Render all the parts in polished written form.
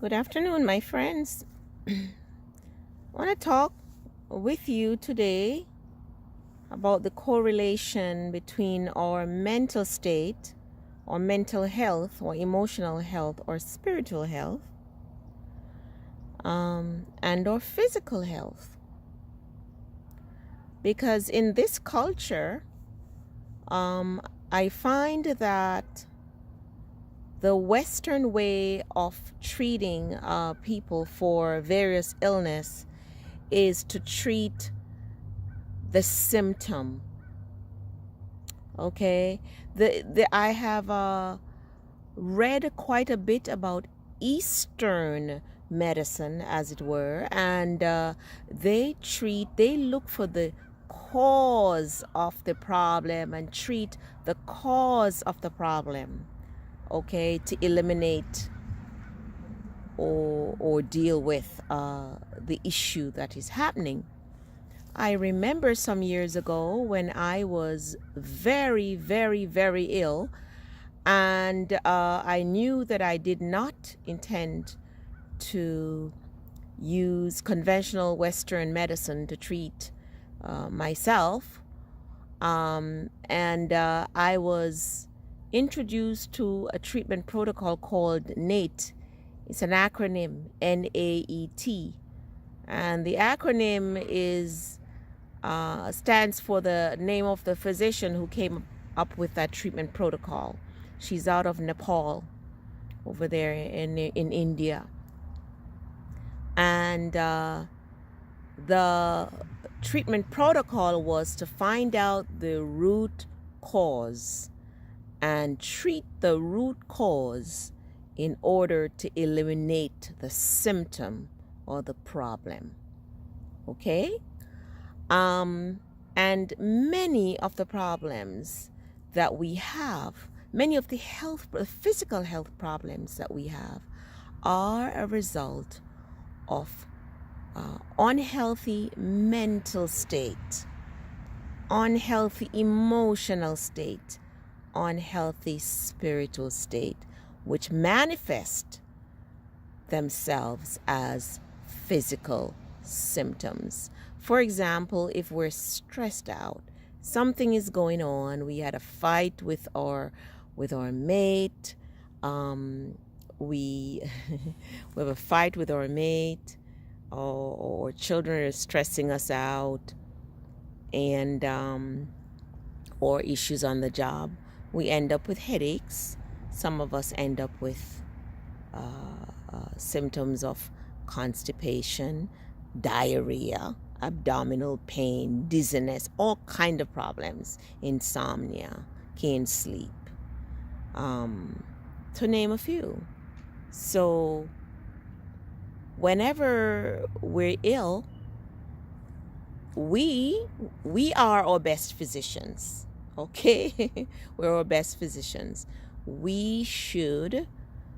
Good afternoon, my friends. I want to talk with you today about the correlation between our mental state, or mental health, or emotional health, or spiritual health, and our physical health. Because in this culture, I find that the Western way of treating people for various illness is to treat the symptom. Okay, I have read quite a bit about Eastern medicine, as it were, and they look for the cause of the problem and treat the cause of the problem, okay, to eliminate or deal with the issue that is happening. I remember some years ago when I was very, very, very ill, and I knew that I did not intend to use conventional Western medicine to treat myself. And I was introduced to a treatment protocol called NAET. It's an acronym, NAET. And the acronym stands for the name of the physician who came up with that treatment protocol. She's out of Nepal, over there in India. And the treatment protocol was to find out the root cause and treat the root cause in order to eliminate the symptom or the problem. Okay? And many of the problems that we have, many of the physical health problems that we have, are a result of unhealthy mental state, unhealthy emotional state, unhealthy spiritual state, which manifest themselves as physical symptoms. For example, if we're stressed out, something is going on, we had a fight with our mate, we we have a fight with our mate, or children are stressing us out, and or issues on the job, we end up with headaches. Some of us end up with symptoms of constipation, diarrhea, abdominal pain, dizziness, all kind of problems, insomnia, can't sleep, to name a few. So whenever we're ill, we are our best physicians. Okay? We're our best physicians. We should,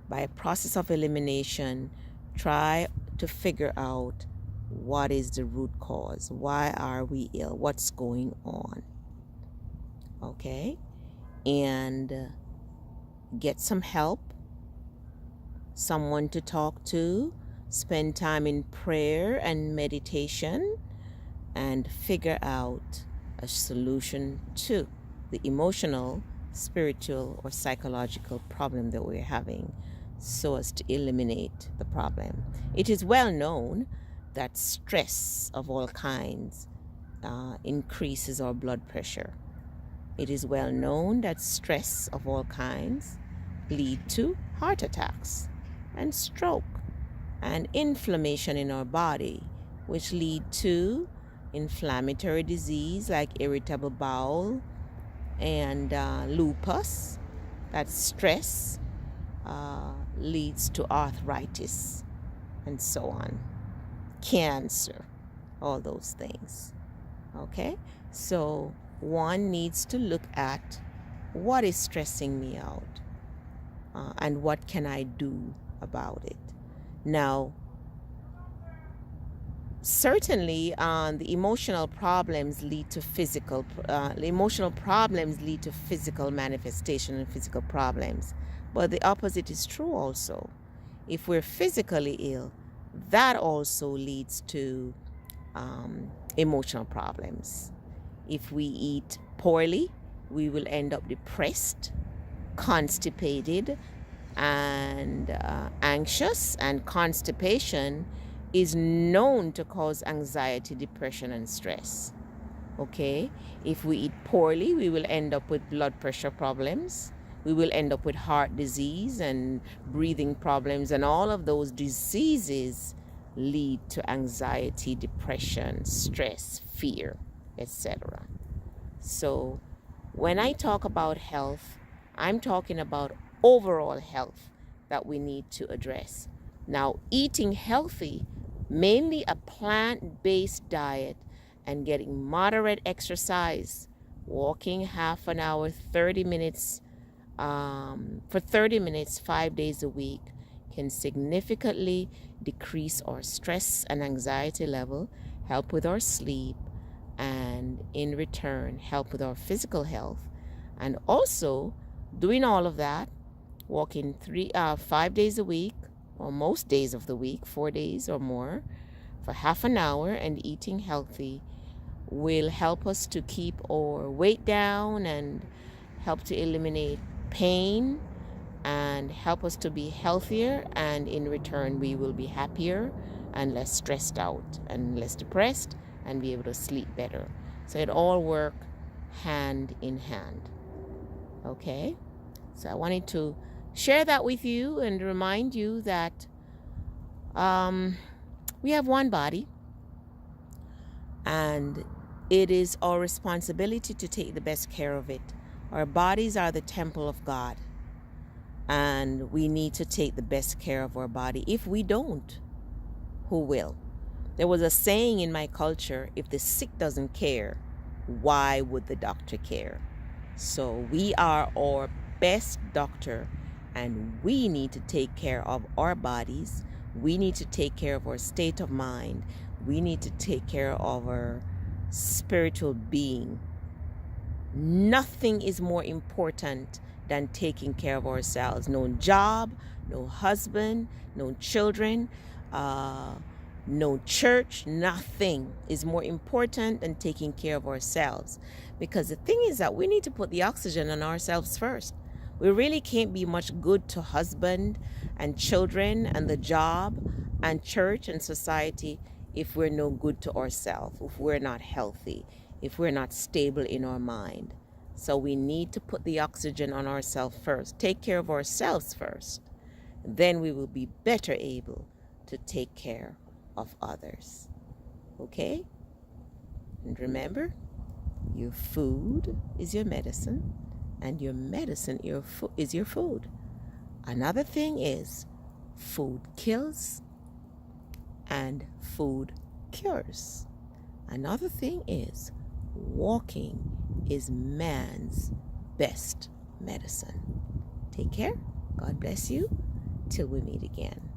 by a process of elimination, try to figure out what is the root cause. Why are we ill? What's going on? Okay? And get some help, someone to talk to, spend time in prayer and meditation, and figure out a solution to the emotional, spiritual, or psychological problem that we're having, so as to eliminate the problem. It is well known that stress of all kinds increases our blood pressure. It is well known that stress of all kinds lead to heart attacks and stroke and inflammation in our body, which lead to inflammatory disease like irritable bowel and lupus. That stress leads to arthritis and so on, cancer, all those things. Okay, so one needs to look at what is stressing me out, and what can I do about it. Now, certainly the emotional problems lead to physical manifestation and physical problems, but the opposite is true also. If we're physically ill, that also leads to emotional problems. If we eat poorly, we will end up depressed, constipated, and anxious. And constipation is known to cause anxiety, depression, and stress. Okay, if we eat poorly, we will end up with blood pressure problems. We will end up with heart disease and breathing problems, and all of those diseases lead to anxiety, depression, stress, fear, etc. So when I talk about health, I'm talking about overall health that we need to address. Now, eating healthy, mainly a plant-based diet, and getting moderate exercise, walking half an hour, 30 minutes, for 30 minutes, 5 days a week, can significantly decrease our stress and anxiety level, help with our sleep, and in return, help with our physical health. And also, doing all of that, walking 5 days a week, or most days of the week, 4 days or more, for half an hour, and eating healthy will help us to keep our weight down and help to eliminate pain and help us to be healthier, and in return we will be happier and less stressed out and less depressed and be able to sleep better. So it all work hand in hand. Okay, so I wanted to share that with you and remind you that we have one body, and it is our responsibility to take the best care of it. Our bodies are the temple of God, and we need to take the best care of our body. If we don't, who will? There was a saying in my culture, if the sick doesn't care, why would the doctor care? So we are our best doctor, and we need to take care of our bodies. We need to take care of our state of mind. We need to take care of our spiritual being. Nothing is more important than taking care of ourselves. No job, no husband, no children, no church, nothing is more important than taking care of ourselves. Because the thing is that we need to put the oxygen on ourselves first. We really can't be much good to husband and children and the job and church and society if we're no good to ourselves, if we're not healthy, if we're not stable in our mind. So we need to put the oxygen on ourselves first, take care of ourselves first. Then we will be better able to take care of others. Okay? And remember, your food is your medicine, and your medicine is your food. Another thing is, food kills and food cures. Another thing is, walking is man's best medicine. Take care. God bless you. Till we meet again.